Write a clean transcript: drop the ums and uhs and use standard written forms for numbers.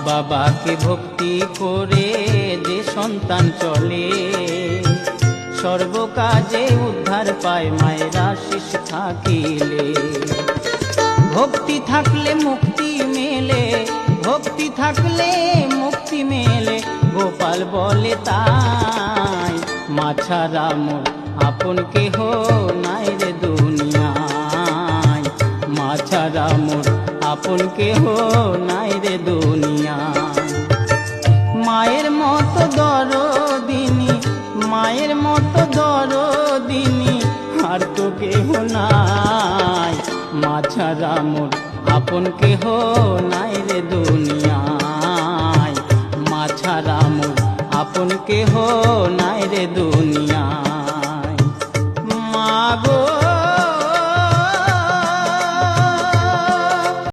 বাবাকে ভক্তি করে যে সন্তান চলে, সর্বকাজে উদ্ধার পায় মায়ের আশিস থাকিলে। ভক্তি থাকলে মুক্তি মেলে, ভক্তি থাকলে মুক্তি মেলে, গোপাল বলে তাই। মা ছাড়া মোর আপন কেহ নাই রে দুনিয়ায়, মা ছাড়া মোর আপন কেহ নাই রে দুনিয়ায়। মায়ের মতো দরদিনী, মায়ের মতো দরদিনী আর তো কেহ নাই। মা ছাড়া মোর আপন কেহ নাই রে দুনিয়ায়, মা ছাড়া মোর আপন কেহ নাই রে দুনিয়ায়।